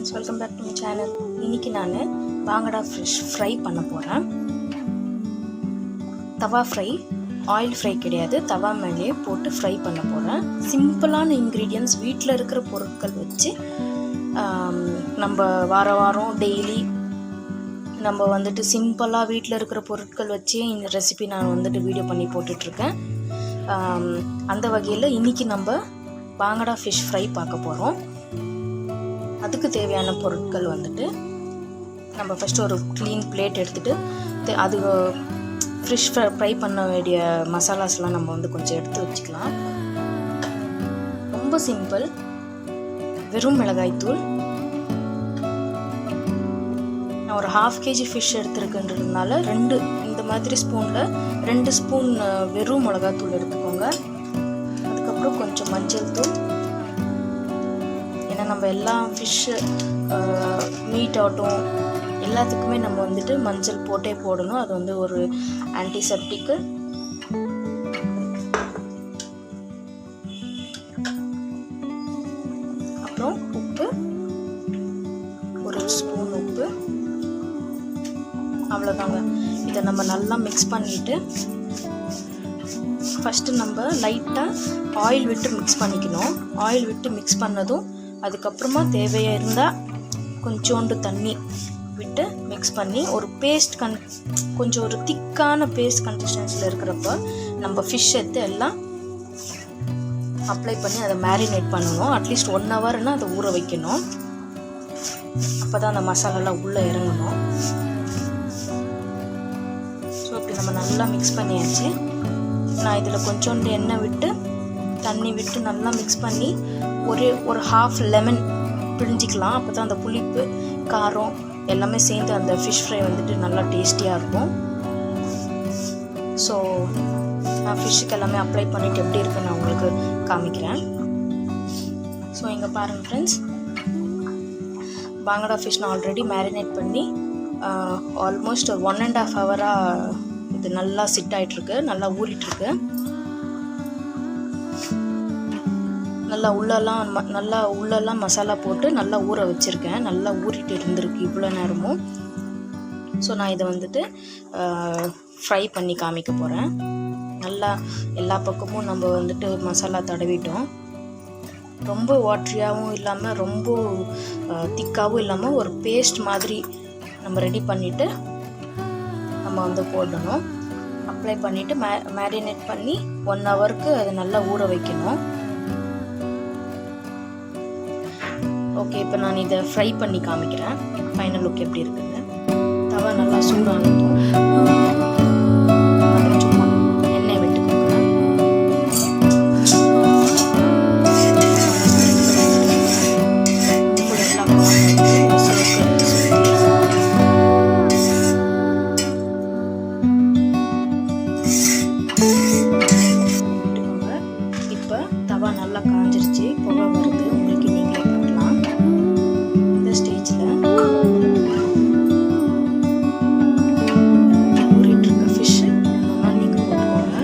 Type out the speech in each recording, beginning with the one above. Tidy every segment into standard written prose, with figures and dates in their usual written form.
Friends, welcome back to my channel. இன்றைக்கி நான் bhangra fish fry பண்ண போகிறேன். தவா ஃப்ரை, ஆயில் ஃப்ரை கிடையாது, தவா மேலேயே போட்டு ஃப்ரை பண்ண போகிறேன். சிம்பிளான இன்க்ரீடியன்ட்ஸ், வீட்டில் இருக்கிற பொருட்கள் வச்சு நம்ம வாரம் டெய்லி நம்ம வந்துட்டு சிம்பிளாக வீட்டில் இருக்கிற பொருட்கள் வச்சு இந்த ரெசிபி நான் வந்துட்டு வீடியோ பண்ணி போட்டுட்ருக்கேன். அந்த வகையில் இன்றைக்கி நம்ம பாங்கடா ஃபிஷ் ஃப்ரை பார்க்க போகிறோம். அதுக்கு தேவையான பொருட்கள் வந்துட்டு நம்ம ஃபஸ்ட்டு ஒரு க்ளீன் பிளேட் எடுத்துகிட்டு அது ஃபிஷ் ஃப்ரை பண்ண வேண்டிய மசாலாஸ்லாம் நம்ம வந்து கொஞ்சம் எடுத்து வச்சுக்கலாம். ரொம்ப சிம்பிள், வெறும் மிளகாய்த்தூள். நான் ஒரு 1/2 kg ஃபிஷ் எடுத்துருக்குன்றதுனால இந்த மாதிரி ஸ்பூனில் 2 ஸ்பூன் வெறும் மிளகாய்த்தூள் எடுத்துக்கோங்க. அதுக்கப்புறம் கொஞ்சம் மஞ்சள் தூள். ஏன்னா நம்ம எல்லா ஃபிஷ்ஷு மீட் ஆகட்டும் எல்லாத்துக்குமே நம்ம வந்துட்டு மஞ்சள் போட்டே போடணும். அது வந்து ஒரு ஆன்டிசெப்டிக்கு. அப்புறம் உப்பு, ஒரு ஸ்பூன் உப்பு, அவ்வளோதாங்க. இதை நம்ம நல்லா மிக்ஸ் பண்ணிவிட்டு ஃபஸ்ட்டு நம்ம லைட்டாக ஆயில் விட்டு மிக்ஸ் பண்ணிக்கணும். ஆயில் விட்டு மிக்ஸ் பண்ணதும் அதுக்கப்புறமா தேவையாக இருந்தால் கொஞ்சோண்டு தண்ணி விட்டு மிக்ஸ் பண்ணி ஒரு பேஸ்ட் கொஞ்சம் ஒரு திக்கான பேஸ்ட் கன்சிஸ்டன்சியில் இருக்கிறப்ப நம்ம ஃபிஷ் எடுத்து எல்லாம் அப்ளை பண்ணி அதை மேரினேட் பண்ணணும். அட்லீஸ்ட் 1 ஹவர்னால் அதை ஊற வைக்கணும். அப்போ தான் அந்த மசாலாலாம் உள்ளே இறங்கணும். ஸோ அப்படி நம்ம நல்லா மிக்ஸ் பண்ணியாச்சு. நான் இதில் கொஞ்சோண்டு எண்ணெய் விட்டு தண்ணி விட்டு நல்லா மிக்ஸ் பண்ணி ஒரு 1/2 லெமன் பிழிஞ்சிக்கலாம். அப்போ தான் அந்த புளிப்பு காரம் எல்லாமே சேர்ந்து அந்த ஃபிஷ் ஃப்ரை வந்துட்டு நல்லா டேஸ்டியாக இருக்கும். ஸோ நான் ஃபிஷ்ஷுக்கு எல்லாமே அப்ளை பண்ணிவிட்டு எப்படி இருக்குன்னு நான் உங்களுக்கு காமிக்கிறேன். ஸோ இங்கே பாருங்கள் ஃப்ரெண்ட்ஸ், பாங்கடா ஃபிஷ் நான் ஆல்ரெடி மேரினேட் பண்ணி ஆல்மோஸ்ட் 1.5 ஹவராக இது நல்லா சிட் ஆகிட்டுருக்கு, நல்லா ஊறிட்டுருக்கு. நல்லா உள்ளெல்லாம் மசாலா போட்டு நல்லா ஊற வச்சுருக்கேன். நல்லா ஊறிட்டு இருந்திருக்கு இவ்வளோ நேரமும். ஸோ நான் இதை வந்துட்டு ஃப்ரை பண்ணி காமிக்க போகிறேன். நல்லா எல்லா பக்கமும் நம்ம வந்துட்டு மசாலா தடவிட்டோம். ரொம்ப வாட்ரியாகவும் இல்லாமல் ரொம்ப திக்காகவும் இல்லாமல் ஒரு பேஸ்ட் மாதிரி நம்ம ரெடி பண்ணிவிட்டு நம்ம வந்து போடணும். அப்ளை பண்ணிவிட்டு மேரினேட் பண்ணி 1 ஹவருக்கு அது நல்லா ஊற வைக்கணும். ஓகே, இப்போ நான் இதை ஃப்ரை பண்ணி காமிக்கிறேன். ஃபைனல் லுக் எப்படி இருக்குங்க. தவா நல்லா சூடானதும் அதில் சும்மா எண்ணெய் விட்டுக்கோங்க. இப்போ தவா நல்லா காஞ்சிருச்சு, புகை வருது. உங்களுக்கு நீங்களே பார்க்கலாம். இந்த ஸ்டேஜில் ஊறிட்டு இருக்க ஃபிஷ்ஷு நல்லா நீங்கள் போட்டுக்கோங்க.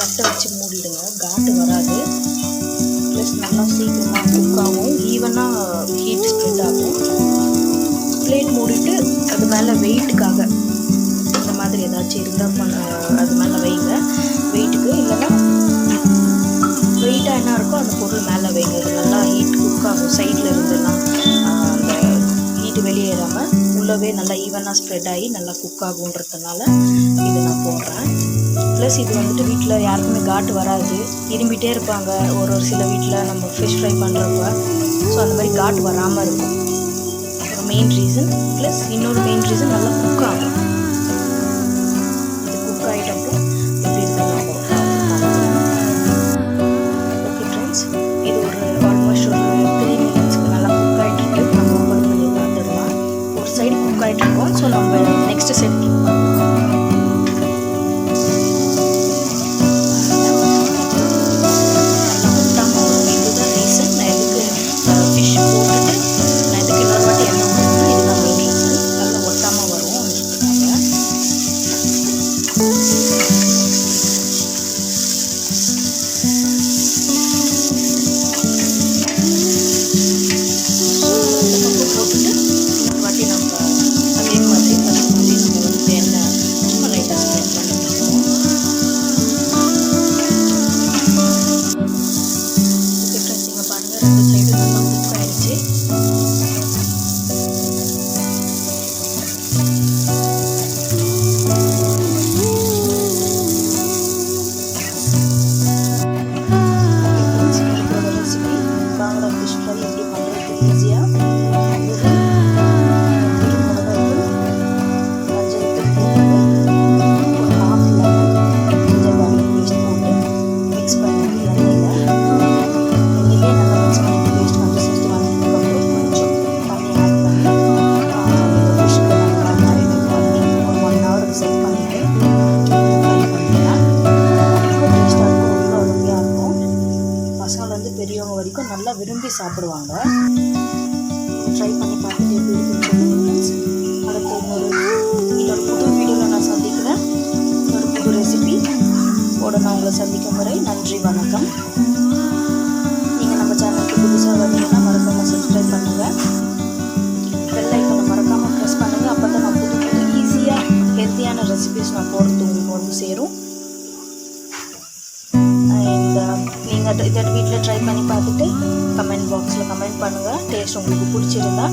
தட்டை வச்சு மூடிடுங்க, காட்டு வராது. ப்ளஸ் நல்லா சீக்கிரமாக குக் ஆகும், ஈவனாக ஹீட் ஸ்ப்ரெட் ஆகும். பிளேட் மூடிட்டு அது மேலே வெயிட்டுக்காக இந்த மாதிரி ஏதாச்சும் இருந்தால் அது மேலே வைங்க. வெயிட்டுக்கு இல்லைன்னா வெயிட்டாக என்ன இருக்கோ அந்த பொருள் மேலே வைங்க. அது நல்லா ஹீட் குக் ஆகும். சைடில் இருந்தெல்லாம் அந்த ஹீட்டு வெளியேறாமல் உள்ளவே நல்லா ஈவனாக ஸ்ப்ரெட் ஆகி நல்லா குக் ஆகுன்றதுனால இதை நான் போடுறேன். ப்ளஸ் ப்ளஸ் இது வந்துட்டு வீட்டில் யாருக்குமே காட்டு வராது, இரும்பிகிட்டே இருப்பாங்க ஒரு சில வீட்டில் நம்ம ஃபிஷ் ஃப்ரை பண்ணுறப்ப. ஸோ அந்த மாதிரி காட்டு வராமல் இருக்கும், ஒரு மெயின் ரீசன். ப்ளஸ் இன்னொரு மெயின் ரீசன் நல்லா குக் ஆகும். இது குக் ஆகிட்டப்போ எப்படி இருக்கிறது. ஓகே ஃப்ரெண்ட்ஸ், இது ஒரு ஆல்மோஸ்ட் ஒரு 3 மினிட்ஸ்க்கு நல்லா குக் ஆகிட்டு நம்ம ஓப்பன் பண்ணி பார்த்துடலாம். ஒரு சைடு குக் ஆகிட்டு இருக்கோம். ஸோ நம்ம நெக்ஸ்ட் சைடு பெரியவங்க வரைக்கும் நல்லா விரும்பி சாப்பிடுவாங்க. ட்ரை பண்ணி பார்த்துட்டு எப்படி இருக்குன்னு சொல்லுங்கள். அடுத்து இன்னொரு புது வீடியோவில் நான் சந்திக்கிறேன். இன்னொரு புது ரெசிபி நான் உங்களை சந்திக்கும் வரை நன்றி, வணக்கம். நீங்கள் நம்ம சேனலுக்கு புதுசாக வந்தீங்கன்னா மறக்காமல் சப்ஸ்கிரைப் பண்ணுங்கள். பெல் ஐக்கனை மறக்காமல் ப்ரெஸ் பண்ணுங்கள். அப்போ தான் நான் புது புது ஈஸியாக ஹெல்த்தியான ரெசிபிஸ் நான் போடுறது உங்களுக்கு வந்து சேரும். நீங்கள் இதை வீட்டில் ட்ரை பண்ணி பார்த்துட்டு கமெண்ட் பாக்ஸில் கமெண்ட் பண்ணுங்கள். டேஸ்ட் உங்களுக்கு பிடிச்சிருந்தா